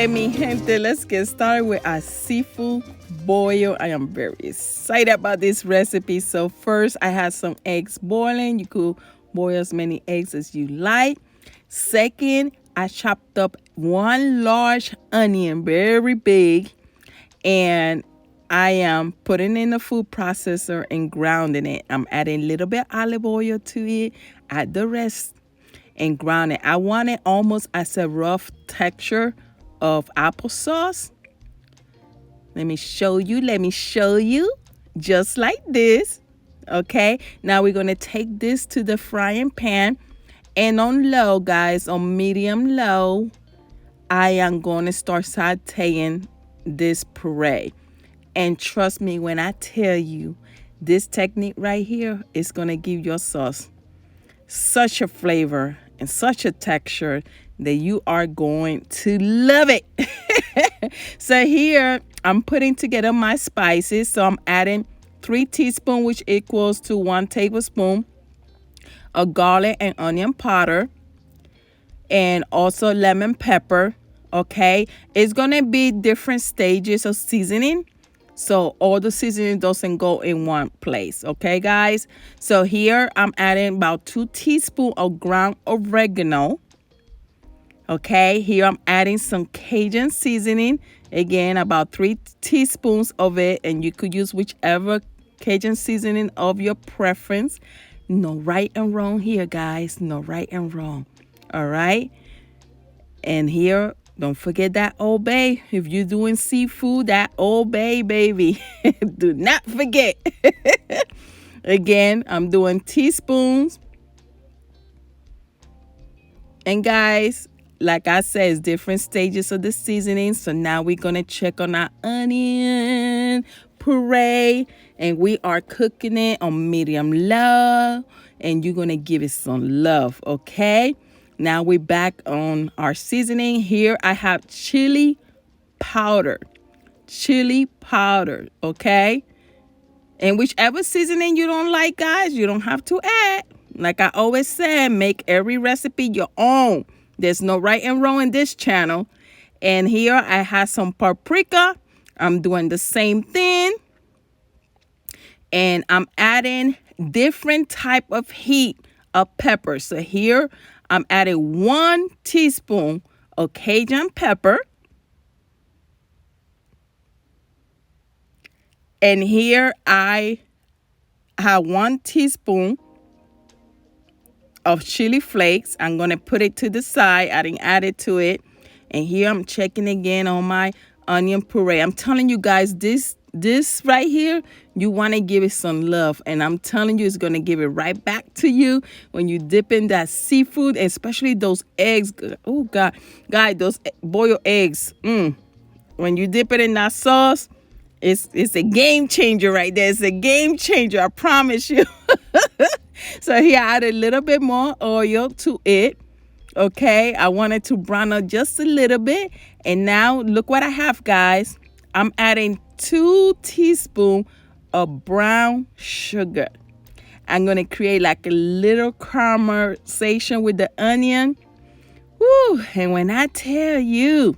Okay, mi gente, let's get started with our seafood boil. I am very excited about this recipe. So first, I had some eggs boiling. You could boil as many eggs as you like. Second, I chopped up one large onion, very big, and I am putting in the food processor and grounding it. I'm adding a little bit olive oil to it, add the rest, and ground it. I want it almost as a rough texture of applesauce. Let me show you. Just like this. Okay, now we're going to take this to the frying pan. And on low, guys, on medium low, I am going to start sauteing this puree. And trust me when I tell you, this technique right here is going to give your sauce such a flavor and such a texture that you are going to love it. So here I'm putting together my spices. So I'm adding 3 teaspoons, which equals to 1 tablespoon of garlic and onion powder, and also lemon pepper. Okay, it's gonna be different stages of seasoning, so all the seasoning doesn't go in one place. Okay, guys, so here I'm adding about 2 teaspoons of ground oregano. Okay, here I'm adding some Cajun seasoning, again about 3 teaspoons of it, and you could use whichever Cajun seasoning of your preference. No right and wrong here, guys, no right and wrong. All right, and here, don't forget that Old Bay. If you're doing seafood, that Old Bay, baby. Do not forget. Again, I'm doing teaspoons. And guys, like I said, it's different stages of the seasoning. So now we're going to check on our onion puree. And we are cooking it on medium low. And you're going to give it some love, okay? Now we're back on our seasoning. Here I have chili powder, okay? And whichever seasoning you don't like, guys, you don't have to add. Like I always say, make every recipe your own. There's no right and wrong in this channel. And here I have some paprika. I'm doing the same thing. And I'm adding different type of heat of pepper. So here I'm adding 1 teaspoon of Cajun pepper. And here I have 1 teaspoon of chili flakes. I'm going to put it to the side. I didn't add it to it. And here I'm checking again on my onion puree. I'm telling you guys, this right here, you want to give it some love, and I'm telling you, it's going to give it right back to you when you dip in that seafood, especially those eggs. Oh God, guys, those boiled eggs, when you dip it in that sauce, it's a game changer right there. It's a game changer, I promise you. So here I add a little bit more oil to it. Okay, I wanted to brown up just a little bit, and now look what I have, guys. I'm adding 2 teaspoons of brown sugar. I'm going to create like a little caramelization with the onion. Woo! And when I tell you,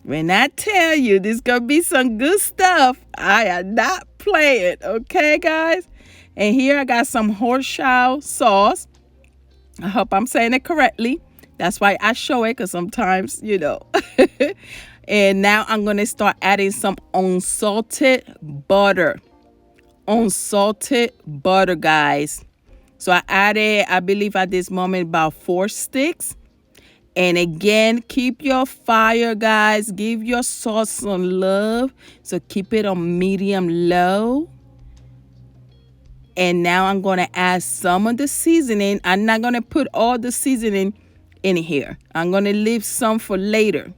this going to be some good stuff, I am not playing. Okay, guys? And here I got some horseradish sauce. I hope I'm saying it correctly. That's why I show it, because sometimes, you know. And now I'm going to start adding some unsalted butter. Unsalted butter, guys. So I added, I believe at this moment, about 4 sticks. And again, keep your fire, guys. Give your sauce some love. So keep it on medium low. And now I'm going to add some of the seasoning. I'm not going to put all the seasoning in here. I'm going to leave some for later.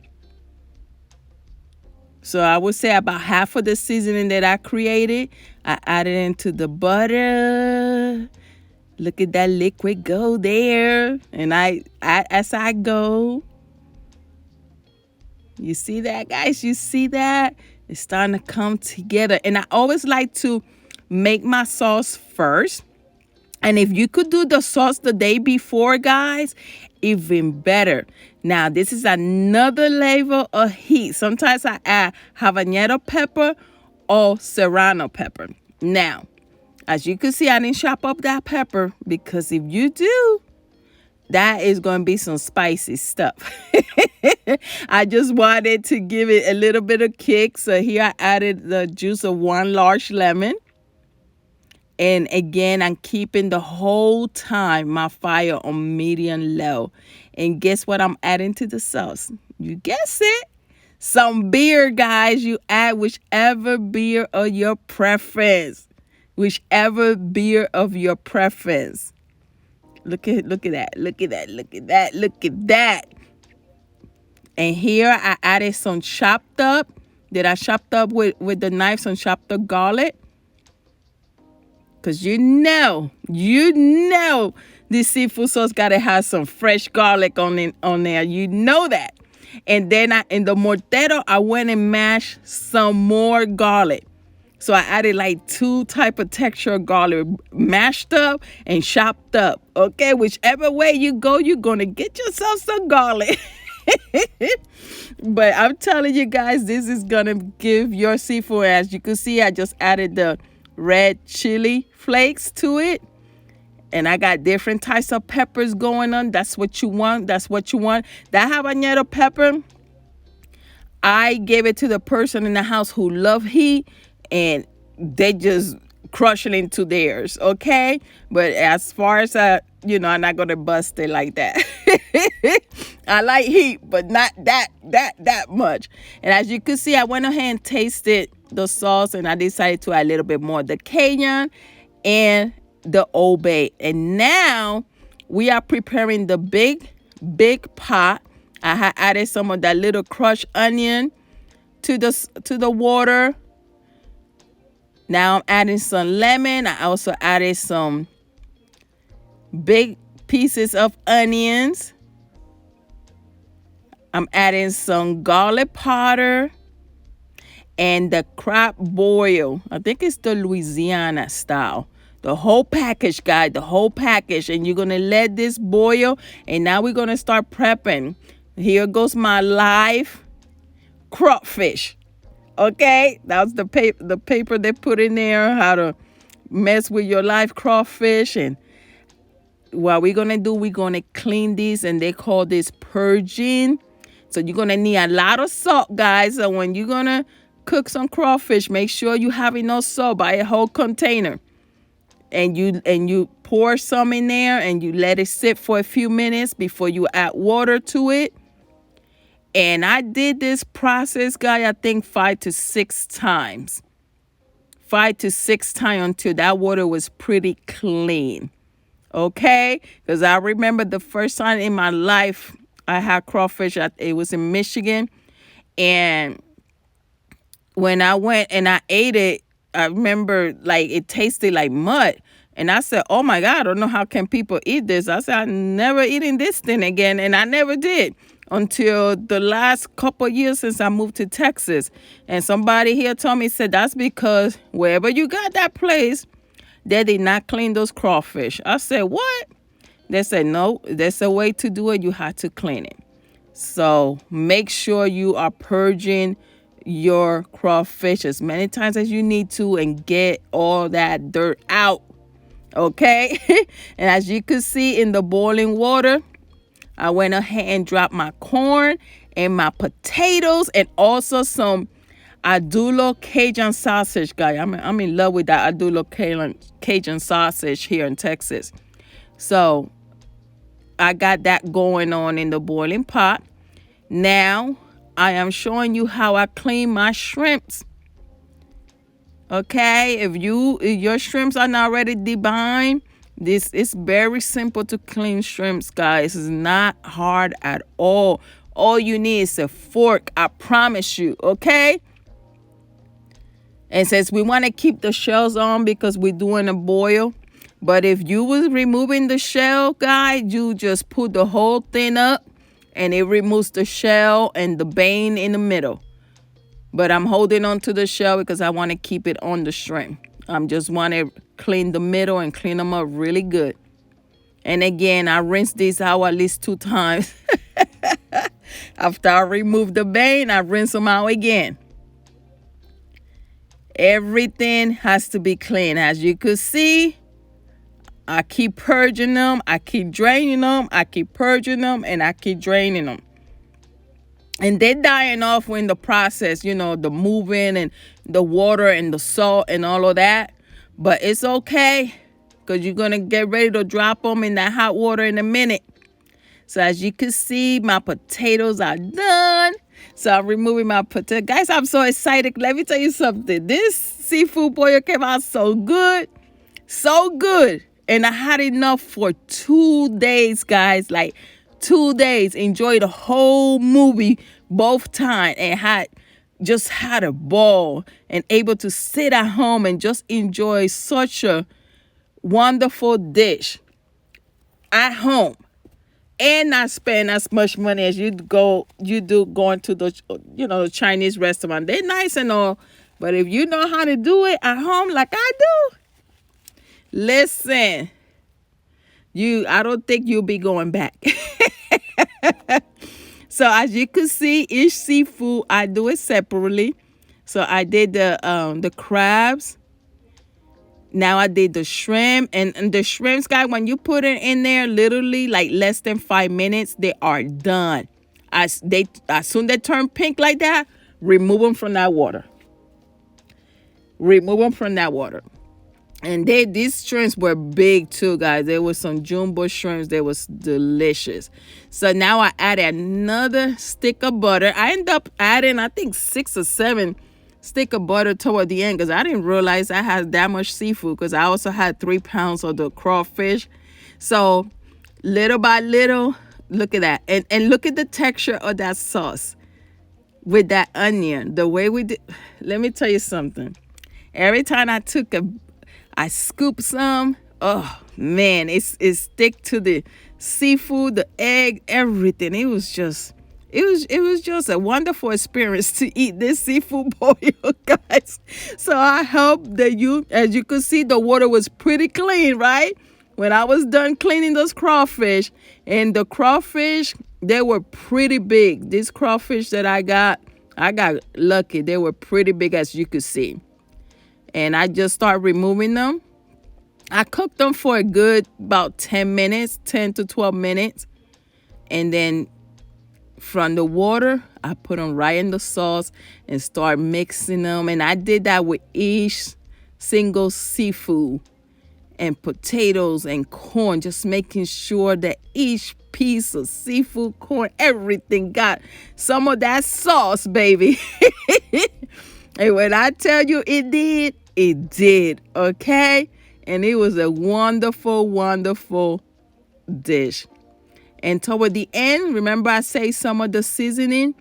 So I would say about half of the seasoning that I created, I added into the butter. Look at that liquid go there. And I add as I go. You see that, guys? You see that? It's starting to come together. And I always like to make my sauce first. And if you could do the sauce the day before, guys, even better. Now, this is another level of heat. Sometimes I add habanero pepper or serrano pepper. Now, as you can see, I didn't chop up that pepper because if you do, that is going to be some spicy stuff. I just wanted to give it a little bit of kick. So here I added the juice of 1 large lemon. And again, I'm keeping the whole time my fire on medium low. And guess what I'm adding to the sauce? You guess it. Some beer, guys. You add whichever beer of your preference. Whichever beer of your preference. Look at that. Look at that. Look at that. Look at that. And here I added some chopped up. That I chopped up with the knife, some chopped up garlic. Because you know, this seafood sauce got to have some fresh garlic on there. You know that. And then in the mortero, I went and mashed some more garlic. So I added like 2 type of texture of garlic, mashed up and chopped up. Okay, whichever way you go, you're going to get yourself some garlic. But I'm telling you guys, this is going to give your seafood, as you can see, I just added the red chili flakes to it. And I got different types of peppers going on. That's what you want. That's what you want. That habanero pepper, I gave it to the person in the house who love heat. And they just crush it into theirs, okay? But as far as, I'm not going to bust it like that. I like heat, but not that much. And as you can see, I went ahead and tasted the sauce, and I decided to add a little bit more of the Cajun and the Old Bay. And now we are preparing the big pot. I had added some of that little crushed onion to the water. Now I'm adding some lemon. I also added some big pieces of onions. I'm adding some garlic powder and the crab boil. I think it's the Louisiana style. The whole package, guys, the whole package. And you're going to let this boil. And now we're going to start prepping. Here goes my live crawfish. Okay, that's the paper they put in there, how to mess with your live crawfish. And what we're going to do, we're going to clean these, and they call this purging. So you're going to need a lot of salt, guys. So when you're going to cook some crawfish, make sure you have enough salt. Buy a whole container. And you pour some in there, and you let it sit for a few minutes before you add water to it. And I did this process, guy, I think 5 to 6 times. 5 to 6 times until that water was pretty clean. Okay? Because I remember the first time in my life I had crawfish. It was in Michigan. And when I went and I ate it, I remember like it tasted like mud. And I said, oh my God, I don't know how can people eat this. I said, I'm never eating this thing again. And I never did. Until the last couple of years since I moved to Texas. And somebody here told me, said, that's because wherever you got that place, they did not clean those crawfish. I said, what? They said, no, there's a way to do it. You have to clean it. So make sure you are purging your crawfish as many times as you need to and get all that dirt out. Okay? And as you can see in the boiling water, I went ahead and dropped my corn and my potatoes and also some Adulo Cajun sausage, guys. I'm in love with that Adulo Cajun sausage here in Texas. So I got that going on in the boiling pot. Now I am showing you how I clean my shrimps. Okay, if your shrimps are not ready to debine, this is very simple to clean shrimps, guys. It's not hard at all. All you need is a fork, I promise you, okay? And since we want to keep the shells on because we're doing a boil, but if you was removing the shell, guys, you just put the whole thing up and it removes the shell and the vein in the middle. But I'm holding on to the shell because I want to keep it on the shrimp. I just want to clean the middle and clean them up really good. And again, I rinse this out at least 2 times. After I remove the vein, I rinse them out again. Everything has to be clean. As you could see, I keep purging them, I keep draining them, I keep purging them, and I keep draining them. And they're dying off in the process, the moving and the water and the salt and all of that. But it's okay, because you're going to get ready to drop them in that hot water in a minute. So as you can see, my potatoes are done. So I'm removing my potato. Guys, I'm so excited. Let me tell you something. This seafood boil came out so good. So good. And I had enough for 2 days, guys. Like 2 days. Enjoyed the whole movie both times. And had a ball. And able to sit at home and just enjoy such a wonderful dish at home. And not spend as much money as you do going to the Chinese restaurant. They're nice and all, but if you know how to do it at home like I do, listen, I don't think you'll be going back. So as you can see, each seafood I do it separately. So I did the crabs. Now I did the shrimp, and the shrimps, guys, when you put it in there, literally like less than 5 minutes, they are done. As soon as they turn pink like that, remove them from that water. Remove them from that water. And these shrimps were big too, guys. There was some jumbo shrimps. They was delicious. So now I added another stick of butter. I end up adding, I think, 6 or 7 stick of butter toward the end, because I didn't realize I had that much seafood, because I also had 3 pounds of the crawfish. So little by little, look at that. And look at the texture of that sauce with that onion. The way we did. Let me tell you something. Every time I scoop some, oh man, it stick to the seafood, the egg, everything. It was just a wonderful experience to eat this seafood boil, guys. So I hope that as you could see, the water was pretty clean, right? When I was done cleaning those crawfish, and the crawfish, they were pretty big. These crawfish that I got lucky. They were pretty big, as you could see. And I just start removing them. I cooked them for a good about 10 to 12 minutes. And then from the water, I put them right in the sauce and start mixing them. And I did that with each single seafood and potatoes and corn, just making sure that each piece of seafood, corn, everything got some of that sauce, baby. And when I tell you it did, okay? And it was a wonderful, wonderful dish. And toward the end, remember I say some of the seasoning,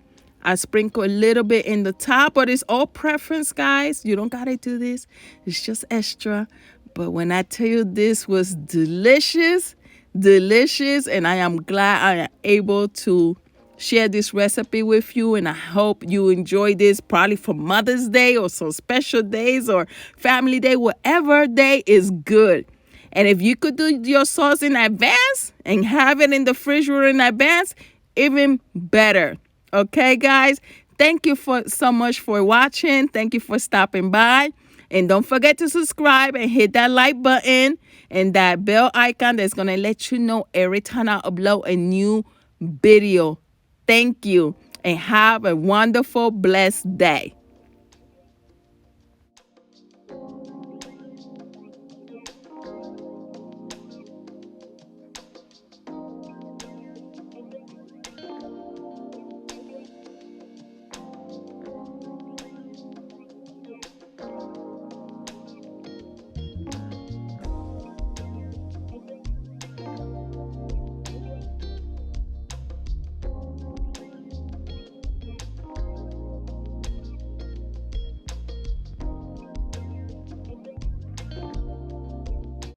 I sprinkle a little bit in the top, but it's all preference, guys. You don't gotta do this. It's just extra. But when I tell you this was delicious, and I am glad I am able to share this recipe with you, and I hope you enjoy this probably for Mother's Day or some special days or family day, whatever day is good. And if you could do your sauce in advance and have it in the refrigerator in advance, even better. Okay, guys? Thank you so much for watching. Thank you for stopping by. And don't forget to subscribe and hit that like button and that bell icon that's going to let you know every time I upload a new video. Thank you, and have a wonderful, blessed day.